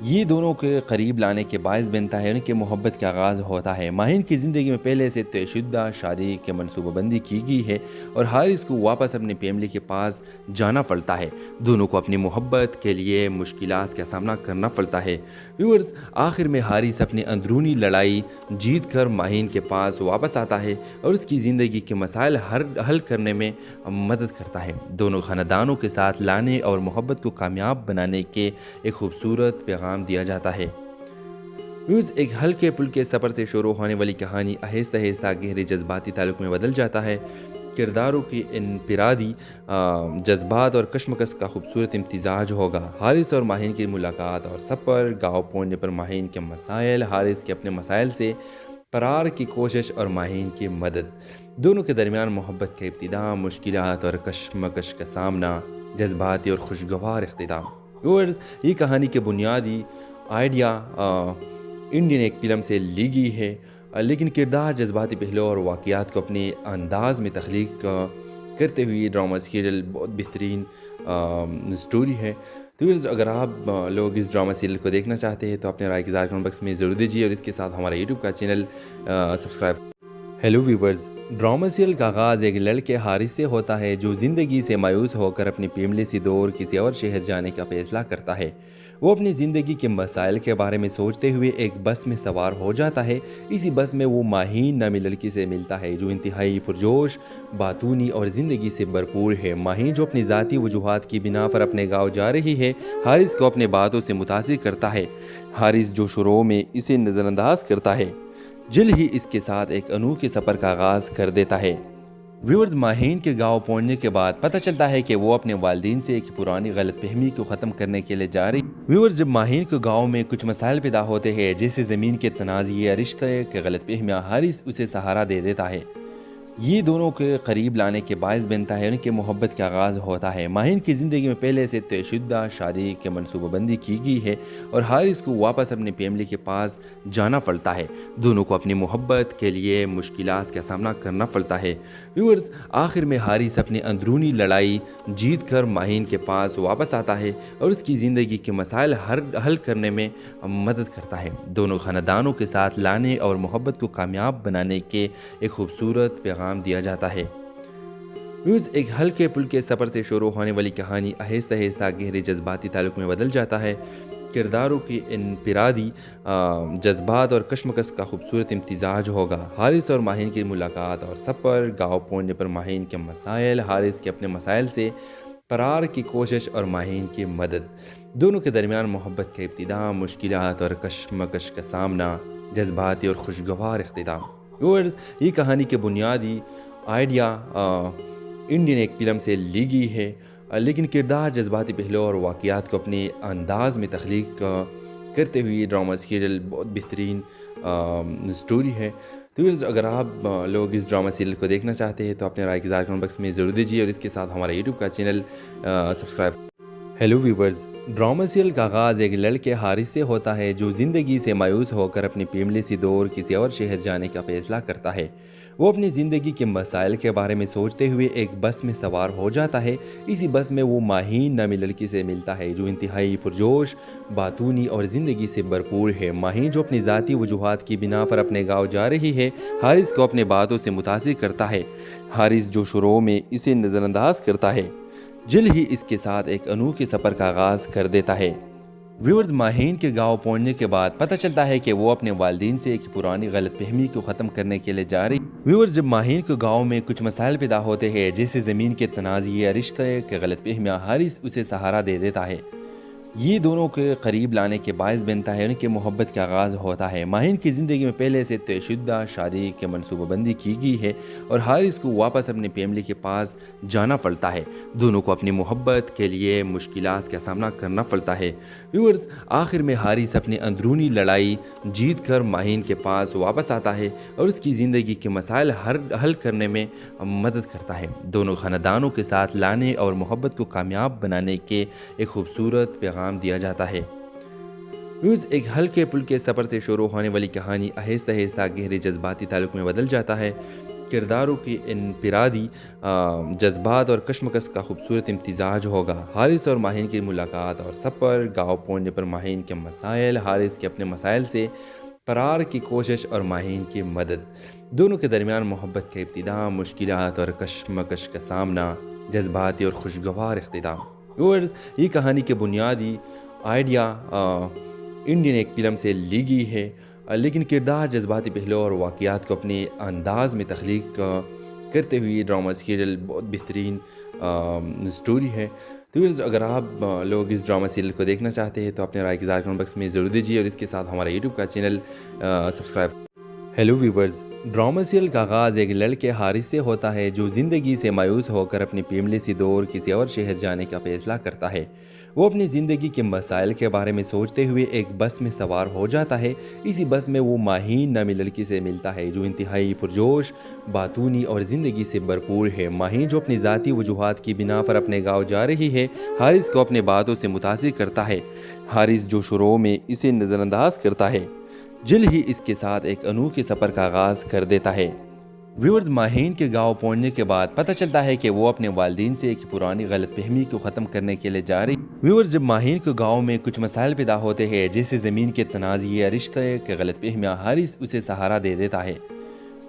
یہ دونوں کے قریب لانے کے باعث بنتا ہے ان کے محبت کا آغاز ہوتا ہے۔ ماہین کی زندگی میں پہلے سے طے شدہ شادی کی منصوبہ بندی کی گئی ہے اور حارث کو واپس اپنی فیملی کے پاس جانا پڑتا ہے۔ دونوں کو اپنی محبت کے لیے مشکلات کا سامنا کرنا پڑتا ہے۔ ویورز، آخر میں حارث اپنی اندرونی لڑائی جیت کر ماہین کے پاس واپس آتا ہے اور اس کی زندگی کے مسائل حل کرنے میں مدد کرتا ہے۔ دونوں خاندانوں کے ساتھ لانے اور محبت کو کامیاب بنانے کے ایک خوبصورت پیغام دیا جاتا ہے۔ ایک ہلکے پھلکے سفر سے شروع ہونے والی کہانی آہستہ آہستہ گہرے جذباتی تعلق میں بدل جاتا ہے۔ کرداروں کی انفرادی جذبات اور کشمکش کا خوبصورت امتزاج ہوگا۔ حارث اور ماہین کی ملاقات اور سفر، گاؤں پہنچنے پر ماہین کے مسائل، حارث کے اپنے مسائل سے فرار کی کوشش اور ماہین کی مدد، دونوں کے درمیان محبت کا ابتدا، مشکلات اور کشمکش کا سامنا، جذباتی اور خوشگوار اختتام۔ ویورز، یہ کہانی کے بنیادی آئیڈیا انڈین ایک فلم سے لی گئی ہے، لیکن کردار، جذباتی پہلو اور واقعات کو اپنے انداز میں تخلیق کرتے ہوئے یہ ڈرامہ سیریل بہت بہترین سٹوری ہے۔ تو ویورز، اگر آپ لوگ اس ڈرامہ سیریل کو دیکھنا چاہتے ہیں تو اپنے رائے کی اظہار کمنٹ باکس میں ضرور دیجیے اور اس کے ساتھ ہمارا یوٹیوب کا channel subscribe. Hello viewers, drama serial کا آغاز ایک لڑکے حارث سے ہوتا ہے جو زندگی سے مایوس ہو کر اپنی فیملی سے دور کسی اور شہر جانے کا فیصلہ کرتا ہے۔ وہ اپنی زندگی کے مسائل کے بارے میں سوچتے ہوئے ایک بس میں سوار ہو جاتا ہے۔ اسی بس میں وہ ماہین نامی لڑکی سے ملتا ہے جو انتہائی پرجوش، باتونی اور زندگی سے بھرپور ہے۔ ماہین جو اپنی ذاتی وجوہات کی بنا پر اپنے گاؤں جا رہی ہے، حارث کو اپنے باتوں سے متاثر کرتا ہے۔ حارث جو شروع میں اسے نظر انداز کرتا ہے، جلد ہی اس کے ساتھ ایک انوکھے سفر کا آغاز کر دیتا ہے۔ ویورز، ماہین کے گاؤں پہنچنے کے بعد پتہ چلتا ہے کہ وہ اپنے والدین سے ایک پرانی غلط فہمی کو ختم کرنے کے لیے جا رہی ہے۔ ویورز، جب ماہین کے گاؤں میں کچھ مسائل پیدا ہوتے ہیں جیسے زمین کے تنازع یا رشتے کے غلط فہمیاں، حارث اسے سہارا دے دیتا ہے۔ یہ دونوں کے قریب لانے کے باعث بنتا ہے ان کے محبت کا آغاز ہوتا ہے۔ ماہین کی زندگی میں پہلے سے طے شدہ شادی کی منصوبہ بندی کی گئی ہے اور حارث کو واپس اپنی فیملی کے پاس جانا پڑتا ہے۔ دونوں کو اپنی محبت کے لیے مشکلات کا سامنا کرنا پڑتا ہے۔ ویورز، آخر میں حارث اپنی اندرونی لڑائی جیت کر ماہین کے پاس واپس آتا ہے اور اس کی زندگی کے مسائل حل کرنے میں مدد کرتا ہے۔ دونوں خاندانوں کے ساتھ لانے اور محبت کو کامیاب بنانے کے ایک خوبصورت پیغام دیا جاتا ہے۔ ایک ہلکے پھلکے سفر سے شروع ہونے والی کہانی آہستہ آہستہ گہرے جذباتی تعلق میں بدل جاتا ہے۔ کرداروں کی انفرادی جذبات اور کشمکش کا خوبصورت امتزاج ہوگا۔ حارث اور ماہین کی ملاقات اور سفر، گاؤں پہنچنے پر ماہین کے مسائل، حارث کے اپنے مسائل سے فرار کی کوشش اور ماہین کی مدد، دونوں کے درمیان محبت کا ابتدا، مشکلات اور کشمکش کا سامنا، جذباتی اور خوشگوار اختتام۔ ویورز، یہ کہانی کے بنیادی آئیڈیا انڈین ایک فلم سے لی گئی ہے، لیکن کردار، جذباتی پہلو اور واقعات کو اپنے انداز میں تخلیق کرتے ہوئے یہ ڈرامہ سیریل بہت بہترین سٹوری ہے۔ تو ویورز، اگر آپ لوگ اس ڈرامہ سیریل کو دیکھنا چاہتے ہیں تو اپنے رائے کی اظہار کمنٹ باکس میں ضرور دیجیے اور اس کے ساتھ ہمارا یوٹیوب کا channel subscribe. Hello viewers, drama serial کا آغاز ایک لڑکے حارث سے ہوتا ہے جو زندگی سے مایوس ہو کر اپنی فیملی سے دور کسی اور شہر جانے کا فیصلہ کرتا ہے۔ وہ اپنی زندگی کے مسائل کے بارے میں سوچتے ہوئے ایک بس میں سوار ہو جاتا ہے۔ اسی بس میں وہ ماہین نامی لڑکی سے ملتا ہے جو انتہائی پرجوش، باتونی اور زندگی سے بھرپور ہے۔ ماہین جو اپنی ذاتی وجوہات کی بنا پر اپنے گاؤں جا رہی ہے، حارث کو اپنے باتوں سے متاثر کرتا ہے۔ حارث جو شروع میں اسے نظر انداز کرتا ہے، جلد ہی اس کے ساتھ ایک انوکھے سفر کا آغاز کر دیتا ہے۔ ویورز، ماہین کے گاؤں پہنچنے کے بعد پتہ چلتا ہے کہ وہ اپنے والدین سے ایک پرانی غلط فہمی کو ختم کرنے کے لیے جا رہی ہے۔ ویورز، جب ماہین کے گاؤں میں کچھ مسائل پیدا ہوتے ہیں جیسے زمین کے تنازع یا رشتے کے غلط فہمیاں، حارث اسے سہارا دے دیتا ہے۔ یہ دونوں کے قریب لانے کے باعث بنتا ہے ان کے محبت کا آغاز ہوتا ہے۔ ماہین کی زندگی میں پہلے سے طے شدہ شادی کی منصوبہ بندی کی گئی ہے اور حارث کو واپس اپنی فیملی کے پاس جانا پڑتا ہے۔ دونوں کو اپنی محبت کے لیے مشکلات کا سامنا کرنا پڑتا ہے۔ ویورز، آخر میں حارث اپنی اندرونی لڑائی جیت کر ماہین کے پاس واپس آتا ہے اور اس کی زندگی کے مسائل حل کرنے میں مدد کرتا ہے۔ دونوں خاندانوں کے ساتھ لانے اور محبت کو کامیاب بنانے کے ایک خوبصورت پیغام دیا جاتا ہے۔ ایک ہلکے پھلکے سفر سے شروع ہونے والی کہانی آہستہ آہستہ گہرے جذباتی تعلق میں بدل جاتا ہے۔ کرداروں کی انفرادی جذبات اور کشمکش کا خوبصورت امتزاج ہوگا۔ حارث اور ماہین کی ملاقات اور سفر، گاؤں پہنچنے پر ماہین کے مسائل، حارث کے اپنے مسائل سے فرار کی کوشش اور ماہین کی مدد، دونوں کے درمیان محبت کا ابتدا، مشکلات اور کشمکش کا سامنا، جذباتی اور خوشگوار اختتام۔ ویورز، یہ کہانی کے بنیادی آئیڈیا انڈین ایک فلم سے لی گئی ہے، لیکن کردار، جذباتی پہلو اور واقعات کو اپنے انداز میں تخلیق کرتے ہوئے ڈرامہ سیریل بہت بہترین سٹوری ہے۔ تو ویورز، اگر آپ لوگ اس ڈرامہ سیریل کو دیکھنا چاہتے ہیں تو اپنے رائے کی اظہار کمنٹ باکس میں ضرور دیجیے اور اس کے ساتھ ہمارا یوٹیوب کا channel subscribe. Hello viewers, drama serial کا آغاز ایک لڑکے حارث سے ہوتا ہے جو زندگی سے مایوس ہو کر اپنی فیملی سے دور کسی اور شہر جانے کا فیصلہ کرتا ہے۔ وہ اپنی زندگی کے مسائل کے بارے میں سوچتے ہوئے ایک بس میں سوار ہو جاتا ہے۔ اسی بس میں وہ ماہین نامی لڑکی سے ملتا ہے جو انتہائی پرجوش، باتونی اور زندگی سے بھرپور ہے۔ ماہین جو اپنی ذاتی وجوہات کی بنا پر اپنے گاؤں جا رہی ہے، حارث کو اپنے باتوں سے متاثر کرتا ہے۔ حارث جو شروع میں اسے نظر انداز کرتا ہے، جلد ہی اس کے ساتھ ایک انوکھے سفر کا آغاز کر دیتا ہے۔ ویورز، ماہین کے گاؤں پہنچنے کے بعد پتہ چلتا ہے کہ وہ اپنے والدین سے ایک پرانی غلط فہمی کو ختم کرنے کے لیے جا رہی ہے۔ ویورز، جب ماہین کے گاؤں میں کچھ مسائل پیدا ہوتے ہیں جیسے زمین کے تنازع یا رشتے کے غلط فہمیاں، حارث اسے سہارا دے دیتا ہے۔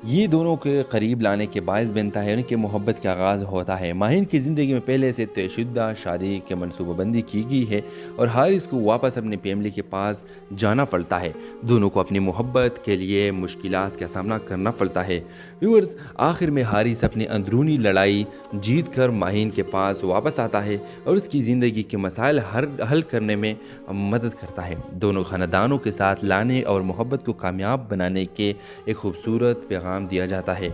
یہ دونوں کے قریب لانے کے باعث بنتا ہے، ان کے محبت کا آغاز ہوتا ہے۔ ماہین کی زندگی میں پہلے سے طے شدہ شادی کی منصوبہ بندی کی گئی ہے اور حارث کو واپس اپنی فیملی کے پاس جانا پڑتا ہے۔ دونوں کو اپنی محبت کے لیے مشکلات کا سامنا کرنا پڑتا ہے۔ ویورز، آخر میں حارث اپنی اندرونی لڑائی جیت کر ماہین کے پاس واپس آتا ہے اور اس کی زندگی کے مسائل حل کرنے میں مدد کرتا ہے۔ دونوں خاندانوں کے ساتھ لانے اور محبت کو کامیاب بنانے کے ایک خوبصورت پیغام دیا جاتا ہے۔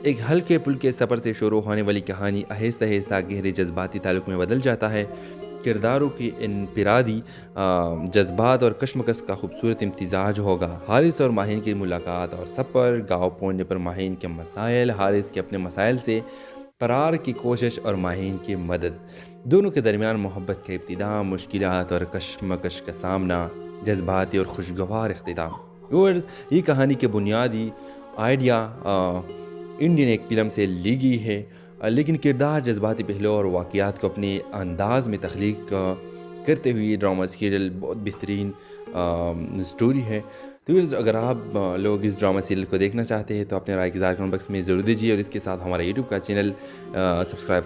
ایک ہلکے پھلکے سفر سے شروع ہونے والی کہانی آہستہ آہستہ گہرے جذباتی تعلق میں بدل جاتا ہے۔ کرداروں کی انفرادی جذبات اور کشمکش کا خوبصورت امتزاج ہوگا۔ حارث اور ماہین کی ملاقات اور سفر، گاؤں پہنچنے پر ماہین کے مسائل، حارث کے اپنے مسائل سے فرار کی کوشش اور ماہین کی مدد، دونوں کے درمیان محبت کا ابتدا، مشکلات اور کشمکش کا سامنا، جذباتی اور خوشگوار اختتام۔ ویورز، یہ کہانی کے بنیادی آئیڈیا انڈین ایک فلم سے لی گئی ہے، لیکن کردار، جذباتی پہلو اور واقعات کو اپنے انداز میں تخلیق کرتے ہوئے ڈرامہ سیریل بہت بہترین سٹوری ہے۔ تو ویورز، اگر آپ لوگ اس ڈرامہ سیریل کو دیکھنا چاہتے ہیں تو اپنے رائے کی اظہار کمنٹ باکس میں ضرور دیجیے اور اس کے ساتھ ہمارا یوٹیوب کا channel subscribe.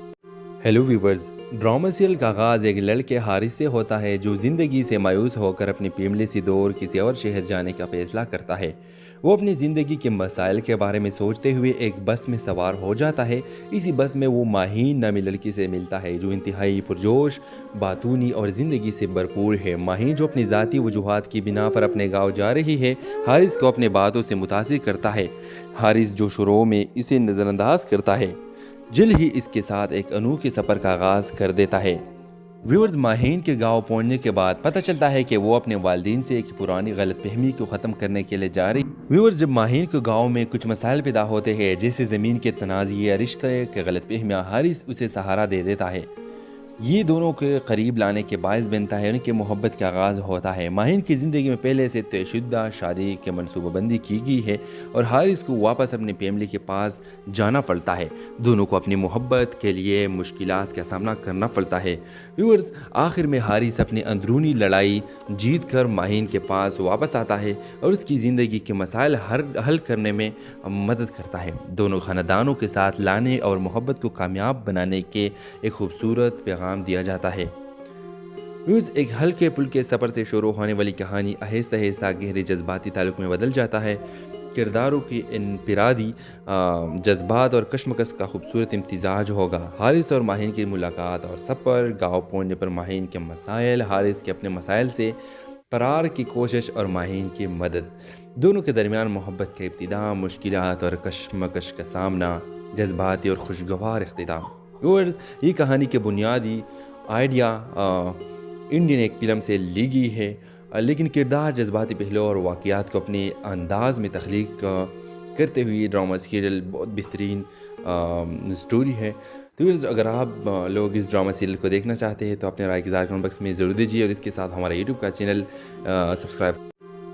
Hello viewers, drama serial کا آغاز ایک لڑکے حارث سے ہوتا ہے جو زندگی سے مایوس ہو کر اپنی فیملی سے دور کسی اور شہر جانے کا فیصلہ کرتا ہے۔ وہ اپنی زندگی کے مسائل کے بارے میں سوچتے ہوئے ایک بس میں سوار ہو جاتا ہے۔ اسی بس میں وہ ماہین نامی لڑکی سے ملتا ہے جو انتہائی پرجوش، باتونی اور زندگی سے بھرپور ہے۔ ماہین جو اپنی ذاتی وجوہات کی بنا پر اپنے گاؤں جا رہی ہے، حارث کو اپنے باتوں سے متاثر کرتا ہے۔ حارث جو شروع میں اسے نظر انداز کرتا ہے، جلد ہی اس کے ساتھ ایک انوکھے سفر کا آغاز کر دیتا ہے۔ ویورز، ماہین کے گاؤں پہنچنے کے بعد پتہ چلتا ہے کہ وہ اپنے والدین سے ایک پرانی غلط فہمی کو ختم کرنے کے لیے جا رہی ہے۔ ویورز، جب ماہین کے گاؤں میں کچھ مسائل پیدا ہوتے ہیں جیسے زمین کے تنازع یا رشتے کے غلط فہمیاں، حارث اسے سہارا دے دیتا ہے۔ یہ دونوں کے قریب لانے کے باعث بنتا ہے، ان کے محبت کا آغاز ہوتا ہے۔ ماہین کی زندگی میں پہلے سے طے شدہ شادی کی منصوبہ بندی کی گئی ہے اور حارث کو واپس اپنی فیملی کے پاس جانا پڑتا ہے۔ دونوں کو اپنی محبت کے لیے مشکلات کا سامنا کرنا پڑتا ہے۔ ویورز، آخر میں حارث اپنی اندرونی لڑائی جیت کر ماہین کے پاس واپس آتا ہے اور اس کی زندگی کے مسائل حل کرنے میں مدد کرتا ہے۔ دونوں خاندانوں کے ساتھ لانے اور محبت کو کامیاب بنانے کے ایک خوبصورت پیغام دیا جاتا ہے۔ ایک ہلکے پھلکے سفر سے شروع ہونے والی کہانی آہستہ آہستہ گہرے جذباتی تعلق میں بدل جاتا ہے۔ کرداروں کی انفرادی جذبات اور کشمکش کا خوبصورت امتزاج ہوگا۔ حارث اور ماہین کی ملاقات اور سفر، گاؤں پہنچنے پر ماہین کے مسائل، حارث کے اپنے مسائل سے فرار کی کوشش اور ماہین کی مدد، دونوں کے درمیان محبت کا ابتدا، مشکلات اور کشمکش کا سامنا، جذباتی اور خوشگوار اختتام۔ ویورز، یہ کہانی کے بنیادی آئیڈیا انڈین ایک فلم سے لی گئی ہے، لیکن کردار، جذباتی پہلو اور واقعات کو اپنے انداز میں تخلیق کرتے ہوئے ڈرامہ سیریل بہت بہترین سٹوری ہے۔ تو ویورز، اگر آپ لوگ اس ڈرامہ سیریل کو دیکھنا چاہتے ہیں تو اپنے رائے کی اظہار کمنٹ باکس میں ضرور دیجیے اور اس کے ساتھ ہمارا یوٹیوب کا چینل سبسکرائب۔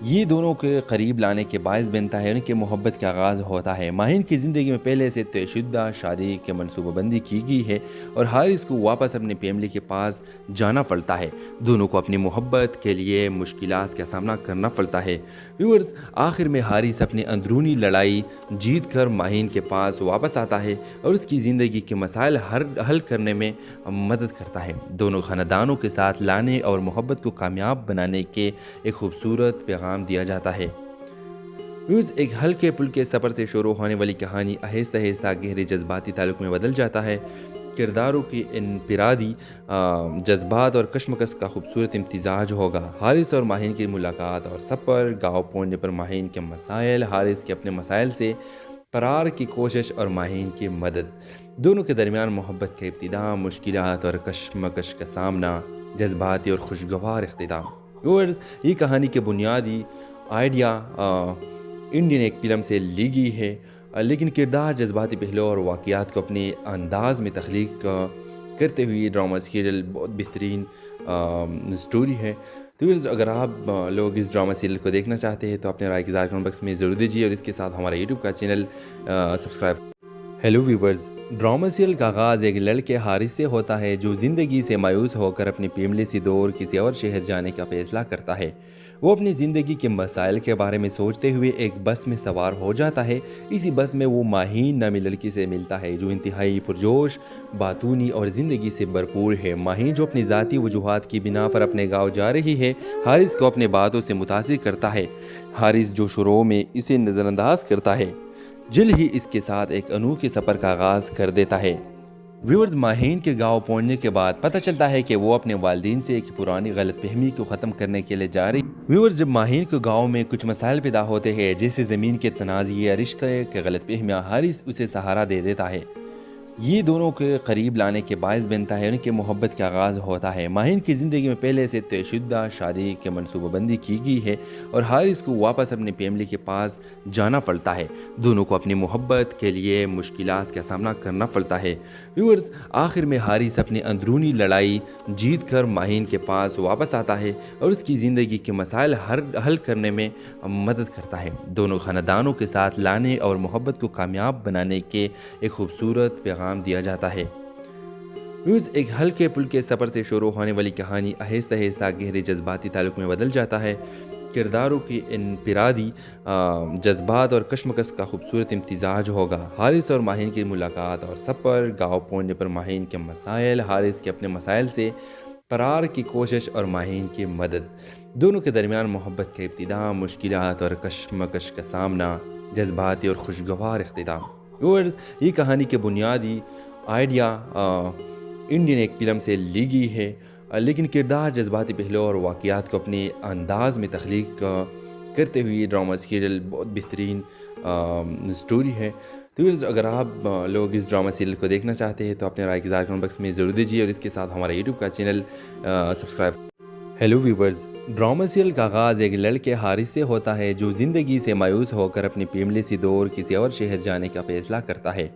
یہ دونوں کے قریب لانے کے باعث بنتا ہے ان کے محبت کا آغاز ہوتا ہے۔ ماہین کی زندگی میں پہلے سے طے شدہ شادی کی منصوبہ بندی کی گئی ہے اور حارث کو واپس اپنی فیملی کے پاس جانا پڑتا ہے۔ دونوں کو اپنی محبت کے لیے مشکلات کا سامنا کرنا پڑتا ہے۔ ویورز، آخر میں حارث اپنی اندرونی لڑائی جیت کر ماہین کے پاس واپس آتا ہے اور اس کی زندگی کے مسائل حل کرنے میں مدد کرتا ہے۔ دونوں خاندانوں کے ساتھ لانے اور محبت کو کامیاب بنانے کے ایک خوبصورت پیغام دیا جاتا ہے۔ ایک ہلکے پھلکے سفر سے شروع ہونے والی کہانی آہستہ آہستہ گہرے جذباتی تعلق میں بدل جاتا ہے۔ کرداروں کی انفرادی جذبات اور کشمکش کا خوبصورت امتزاج ہوگا۔ حارث اور ماہین کی ملاقات اور سفر، گاؤں پہنچنے پر ماہین کے مسائل، حارث کے اپنے مسائل سے فرار کی کوشش اور ماہین کی مدد، دونوں کے درمیان محبت کا ابتدا، مشکلات اور کشمکش کا سامنا، جذباتی اور خوشگوار اختتام۔ ویورز، یہ کہانی کے بنیادی آئیڈیا انڈین ایک فلم سے لی گئی ہے، لیکن کردار، جذباتی پہلو اور واقعات کو اپنے انداز میں تخلیق کرتے ہوئے یہ ڈرامہ سیریل بہت بہترین سٹوری ہے۔ تو ویورز، اگر آپ لوگ اس ڈرامہ سیریل کو دیکھنا چاہتے ہیں تو اپنے رائے کی اظہار کمنٹ باکس میں ضرور دیجیے اور اس کے ساتھ ہمارا یوٹیوب کا channel subscribe. Hello viewers, drama serial کا آغاز ایک لڑکے حارث سے ہوتا ہے جو زندگی سے مایوس ہو کر اپنی فیملی سے دور کسی اور شہر جانے کا فیصلہ کرتا ہے۔ وہ اپنی زندگی کے مسائل کے بارے میں سوچتے ہوئے ایک بس میں سوار ہو جاتا ہے۔ اسی بس میں وہ ماہین نامی لڑکی سے ملتا ہے جو انتہائی پرجوش، باتونی اور زندگی سے بھرپور ہے۔ ماہین جو اپنی ذاتی وجوہات کی بنا پر اپنے گاؤں جا رہی ہے، حارث کو اپنے باتوں سے متاثر کرتا ہے۔ حارث جو شروع میں اسے نظر انداز کرتا ہے، جلد ہی اس کے ساتھ ایک انوکھے سفر کا آغاز کر دیتا ہے۔ ویورز، ماہین کے گاؤں پہنچنے کے بعد پتہ چلتا ہے کہ وہ اپنے والدین سے ایک پرانی غلط فہمی کو ختم کرنے کے لیے جا رہی ہے۔ ویورز، جب ماہین کے گاؤں میں کچھ مسائل پیدا ہوتے ہیں جیسے زمین کے تنازع یا رشتے کے غلط فہمیاں، حارث اسے سہارا دے دیتا ہے۔ یہ دونوں کے قریب لانے کے باعث بنتا ہے ان کے محبت کا آغاز ہوتا ہے۔ ماہین کی زندگی میں پہلے سے طے شدہ شادی کی منصوبہ بندی کی گئی ہے اور حارث کو واپس اپنی فیملی کے پاس جانا پڑتا ہے۔ دونوں کو اپنی محبت کے لیے مشکلات کا سامنا کرنا پڑتا ہے۔ ویورز، آخر میں حارث اپنی اندرونی لڑائی جیت کر ماہین کے پاس واپس آتا ہے اور اس کی زندگی کے مسائل حل کرنے میں مدد کرتا ہے۔ دونوں خاندانوں کے ساتھ لانے اور محبت کو کامیاب بنانے کے ایک خوبصورت پیغام دیا جاتا ہے۔ ایک ہلکے پھلکے سفر سے شروع ہونے والی کہانی آہستہ آہستہ گہرے جذباتی تعلق میں بدل جاتا ہے۔ کرداروں کی انفرادی جذبات اور کشمکش کا خوبصورت امتزاج ہوگا۔ حارث اور ماہین کی ملاقات اور سفر، گاؤں پہنچنے پر ماہین کے مسائل، حارث کے اپنے مسائل سے فرار کی کوشش اور ماہین کی مدد، دونوں کے درمیان محبت کا ابتدا، مشکلات اور کشمکش کا سامنا، جذباتی اور خوشگوار اختتام۔ ویورز، یہ کہانی کے بنیادی آئیڈیا انڈین ایک فلم سے لی گئی ہے، لیکن کردار، جذباتی پہلو اور واقعات کو اپنے انداز میں تخلیق کرتے ہوئے یہ ڈرامہ سیریل بہت بہترین سٹوری ہے۔ تو ویورز، اگر آپ لوگ اس ڈرامہ سیریل کو دیکھنا چاہتے ہیں تو اپنے رائے کی اظہار کمنٹ باکس میں ضرور دیجیے اور اس کے ساتھ ہمارا یوٹیوب کا channel subscribe. Hello viewers, drama serial کا آغاز ایک لڑکے حارث سے ہوتا ہے جو زندگی سے مایوس ہو کر اپنی فیملی سے دور کسی اور شہر جانے کا فیصلہ کرتا ہے۔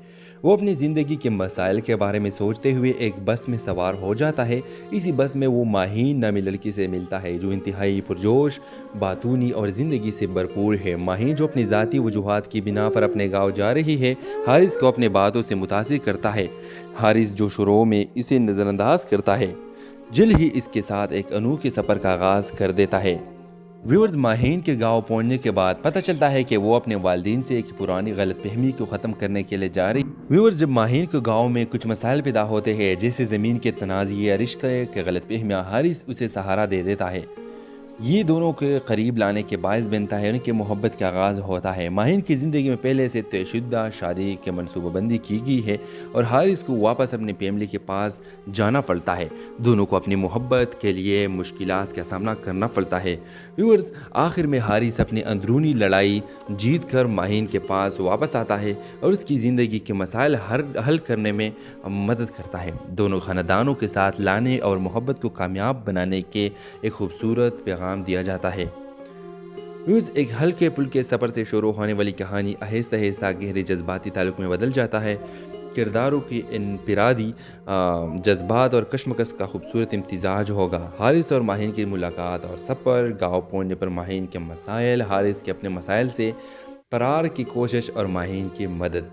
وہ اپنی زندگی کے مسائل کے بارے میں سوچتے ہوئے ایک بس میں سوار ہو جاتا ہے۔ اسی بس میں وہ ماہین نامی لڑکی سے ملتا ہے جو انتہائی پرجوش، باتونی اور زندگی سے بھرپور ہے۔ ماہین جو اپنی ذاتی وجوہات کی بنا پر اپنے گاؤں جا رہی ہے، حارث کو اپنے باتوں سے متاثر کرتا ہے۔ حارث جو شروع میں اسے نظر انداز کرتا ہے، جلد ہی اس کے ساتھ ایک انوکھے سفر کا آغاز کر دیتا ہے۔ ویورز، ماہین کے گاؤں پہنچنے کے بعد پتہ چلتا ہے کہ وہ اپنے والدین سے ایک پرانی غلط فہمی کو ختم کرنے کے لیے جا رہی ہے۔ ویورز، جب ماہین کے گاؤں میں کچھ مسائل پیدا ہوتے ہیں جیسے زمین کے تنازع یا رشتے کے غلط فہمیاں، حارث اسے سہارا دے دیتا ہے۔ یہ دونوں کے قریب لانے کے باعث بنتا ہے ان کے محبت کا آغاز ہوتا ہے۔ ماہین کی زندگی میں پہلے سے طے شدہ شادی کی منصوبہ بندی کی گئی ہے اور حارث کو واپس اپنی فیملی کے پاس جانا پڑتا ہے۔ دونوں کو اپنی محبت کے لیے مشکلات کا سامنا کرنا پڑتا ہے۔ ویورز، آخر میں حارث اپنی اندرونی لڑائی جیت کر ماہین کے پاس واپس آتا ہے اور اس کی زندگی کے مسائل حل کرنے میں مدد کرتا ہے۔ دونوں خاندانوں کے ساتھ لانے اور محبت کو کامیاب بنانے کے ایک خوبصورت پیغام دیا جاتا ہے۔ ایک ہلکے پھلکے سفر سے شروع ہونے والی کہانی آہستہ آہستہ گہرے جذباتی تعلق میں بدل جاتا ہے۔ کرداروں کی انفرادی جذبات اور کشمکش کا خوبصورت امتزاج ہوگا۔ حارث اور ماہین کی ملاقات اور سفر، گاؤں پہنچنے پر ماہین کے مسائل، حارث کے اپنے مسائل سے فرار کی کوشش اور ماہین کی مدد،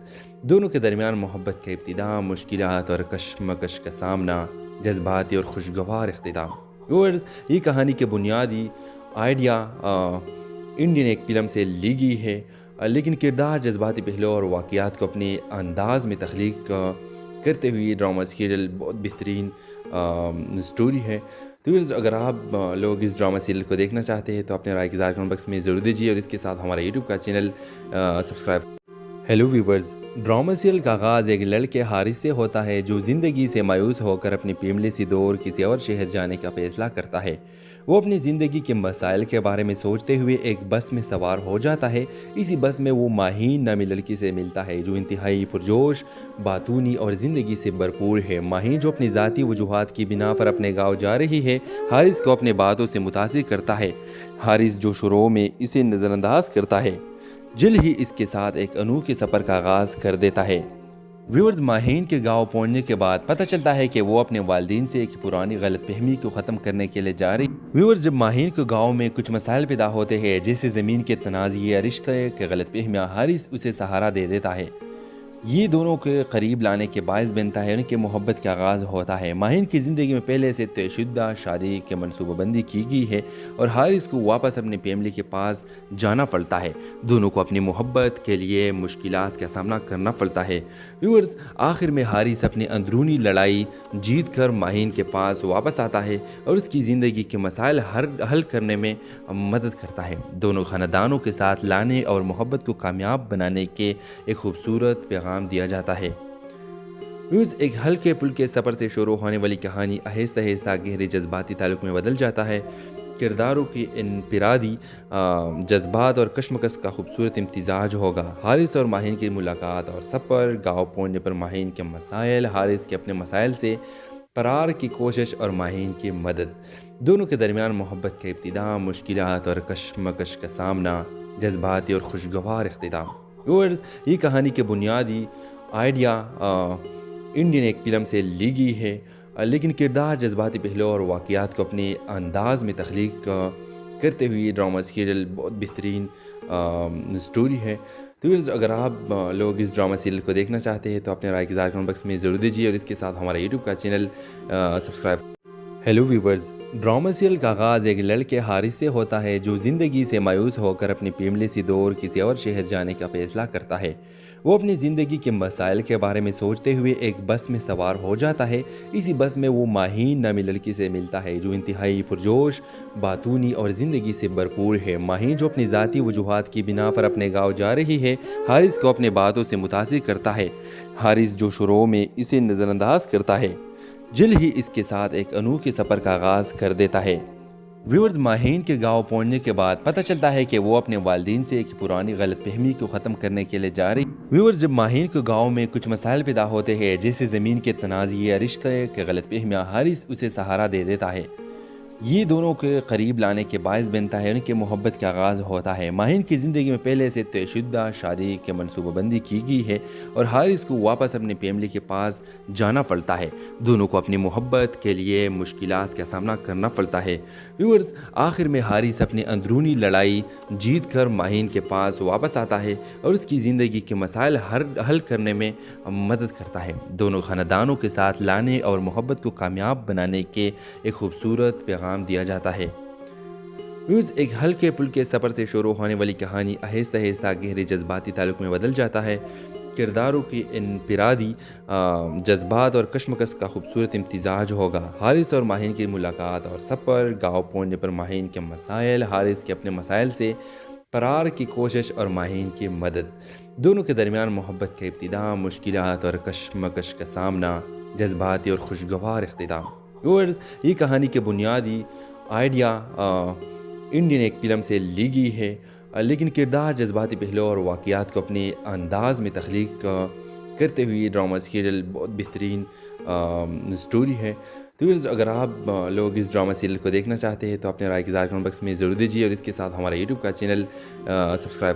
دونوں کے درمیان محبت کا ابتدا، مشکلات اور کشمکش کا سامنا، جذباتی اور خوشگوار اختتام۔ ویورز، یہ کہانی کے بنیادی آئیڈیا انڈین ایک فلم سے لی گئی ہے، لیکن کردار، جذباتی پہلو اور واقعات کو اپنے انداز میں تخلیق کرتے ہوئے ڈرامہ سیریل بہت بہترین سٹوری ہے۔ تو ویورز، اگر آپ لوگ اس ڈرامہ سیریل کو دیکھنا چاہتے ہیں تو اپنے رائے کی اظہار کمنٹ باکس میں ضرور دیجیے اور اس کے ساتھ ہمارا یوٹیوب کا channel subscribe. Hello viewers, drama serial کا آغاز ایک لڑکے حارث سے ہوتا ہے جو زندگی سے مایوس ہو کر اپنی فیملی سے دور کسی اور شہر جانے کا فیصلہ کرتا ہے۔ وہ اپنی زندگی کے مسائل کے بارے میں سوچتے ہوئے ایک بس میں سوار ہو جاتا ہے۔ اسی بس میں وہ ماہین نامی لڑکی سے ملتا ہے جو انتہائی پرجوش، باتونی اور زندگی سے بھرپور ہے۔ ماہین جو اپنی ذاتی وجوہات کی بنا پر اپنے گاؤں جا رہی ہے، حارث کو اپنے باتوں سے متاثر کرتا ہے۔ حارث جو شروع میں اسے نظر انداز کرتا ہے، جلد ہی اس کے ساتھ ایک انوکھے سفر کا آغاز کر دیتا ہے۔ ویورز، ماہین کے گاؤں پہنچنے کے بعد پتہ چلتا ہے کہ وہ اپنے والدین سے ایک پرانی غلط فہمی کو ختم کرنے کے لیے جا رہی ہے۔ ویورز، جب ماہین کے گاؤں میں کچھ مسائل پیدا ہوتے ہیں جیسے زمین کے تنازع یا رشتے کے غلط فہمیاں، حارث اسے سہارا دے دیتا ہے۔ یہ دونوں کے قریب لانے کے باعث بنتا ہے، ان کے محبت کا آغاز ہوتا ہے۔ ماہین کی زندگی میں پہلے سے طے شدہ شادی کی منصوبہ بندی کی گئی ہے اور حارث کو واپس اپنی فیملی کے پاس جانا پڑتا ہے۔ دونوں کو اپنی محبت کے لیے مشکلات کا سامنا کرنا پڑتا ہے۔ ویورز، آخر میں حارث اپنی اندرونی لڑائی جیت کر ماہین کے پاس واپس آتا ہے اور اس کی زندگی کے مسائل حل کرنے میں مدد کرتا ہے۔ دونوں خاندانوں کے ساتھ لانے اور محبت کو کامیاب بنانے کے ایک خوبصورت پیغام دیا جاتا ہے۔ ویورز، ایک ہلکے پھلکے سفر سے شروع ہونے والی کہانی آہستہ آہستہ گہرے جذباتی تعلق میں بدل جاتا ہے۔ کرداروں کی انفرادی جذبات اور کشمکش کا خوبصورت امتزاج ہوگا۔ حارث اور ماہین کی ملاقات اور سفر، گاؤں پہنچنے پر ماہین کے مسائل، حارث کے اپنے مسائل سے فرار کی کوشش اور ماہین کی مدد، دونوں کے درمیان محبت کا ابتدا، مشکلات اور کشمکش کا سامنا، جذباتی اور خوشگوار اختتام۔ ویورز، یہ کہانی کے بنیادی آئیڈیا انڈین ایک فلم سے لی گئی ہے، لیکن کردار، جذباتی پہلو اور واقعات کو اپنے انداز میں تخلیق کرتے ہوئے ڈرامہ سیریل بہت بہترین سٹوری ہے۔ تو ویورز، اگر آپ لوگ اس ڈرامہ سیریل کو دیکھنا چاہتے ہیں تو اپنے رائے کی اظہار کمنٹ باکس میں ضرور دیجیے اور اس کے ساتھ ہمارا یوٹیوب کا channel subscribe. Hello viewers, drama serial کا آغاز ایک لڑکے حارث سے ہوتا ہے جو زندگی سے مایوس ہو کر اپنی فیملی سے دور کسی اور شہر جانے کا فیصلہ کرتا ہے۔ وہ اپنی زندگی کے مسائل کے بارے میں سوچتے ہوئے ایک بس میں سوار ہو جاتا ہے۔ اسی بس میں وہ ماہین نامی لڑکی سے ملتا ہے جو انتہائی پرجوش، باتونی اور زندگی سے بھرپور ہے۔ ماہین جو اپنی ذاتی وجوہات کی بنا پر اپنے گاؤں جا رہی ہے، حارث کو اپنے باتوں سے متاثر کرتا ہے۔ حارث جو شروع میں اسے نظر انداز کرتا ہے، جلد ہی اس کے ساتھ ایک انوکھے سفر کا آغاز کر دیتا ہے۔ ویورز، ماہین کے گاؤں پہنچنے کے بعد پتہ چلتا ہے کہ وہ اپنے والدین سے ایک پرانی غلط فہمی کو ختم کرنے کے لیے جا رہی ہے۔ ویورز، جب ماہین کے گاؤں میں کچھ مسائل پیدا ہوتے ہیں جیسے زمین کے تنازع یا رشتے کے غلط فہمیاں، حارث اسے سہارا دے دیتا ہے۔ یہ دونوں کے قریب لانے کے باعث بنتا ہے، ان کے محبت کا آغاز ہوتا ہے۔ ماہین کی زندگی میں پہلے سے طے شدہ شادی کی منصوبہ بندی کی گئی ہے اور حارث کو واپس اپنی فیملی کے پاس جانا پڑتا ہے۔ دونوں کو اپنی محبت کے لیے مشکلات کا سامنا کرنا پڑتا ہے۔ ویورز، آخر میں حارث اپنی اندرونی لڑائی جیت کر ماہین کے پاس واپس آتا ہے اور اس کی زندگی کے مسائل حل کرنے میں مدد کرتا ہے۔ دونوں خاندانوں کے ساتھ لانے اور محبت کو کامیاب بنانے کے ایک خوبصورت پیغام دیا جاتا ہے۔ ویورز، ایک ہلکے پھلکے سفر سے شروع ہونے والی کہانی آہستہ آہستہ گہرے جذباتی تعلق میں بدل جاتا ہے۔ کرداروں کی انفرادی جذبات اور کشمکش کا خوبصورت امتزاج ہوگا۔ حارث اور ماہین کی ملاقات اور سفر، گاؤں پہنچنے پر ماہین کے مسائل، حارث کے اپنے مسائل سے فرار کی کوشش اور ماہین کی مدد، دونوں کے درمیان محبت کا ابتدا، مشکلات اور کشمکش کا سامنا، جذباتی اور خوشگوار اختتام۔ ویورز، یہ کہانی کے بنیادی آئیڈیا انڈین ایک فلم سے لی گئی ہے، لیکن کردار، جذباتی پہلو اور واقعات کو اپنے انداز میں تخلیق کرتے ہوئے ڈرامہ سیریل بہت بہترین سٹوری ہے۔ تو ویورز، اگر آپ لوگ اس ڈرامہ سیریل کو دیکھنا چاہتے ہیں تو اپنے رائے کی اظہار کمنٹ باکس میں ضرور دیجیے اور اس کے ساتھ ہمارا یوٹیوب کا چینل سبسکرائب۔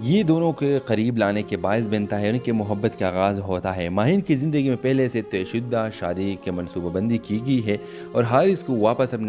یہ دونوں کے قریب لانے کے باعث بنتا ہے، ان کی محبت کا آغاز ہوتا ہے۔ ماہین کی زندگی میں پہلے سے طے شدہ شادی کی منصوبہ بندی کی گئی ہے اور حارث کو واپس اپنے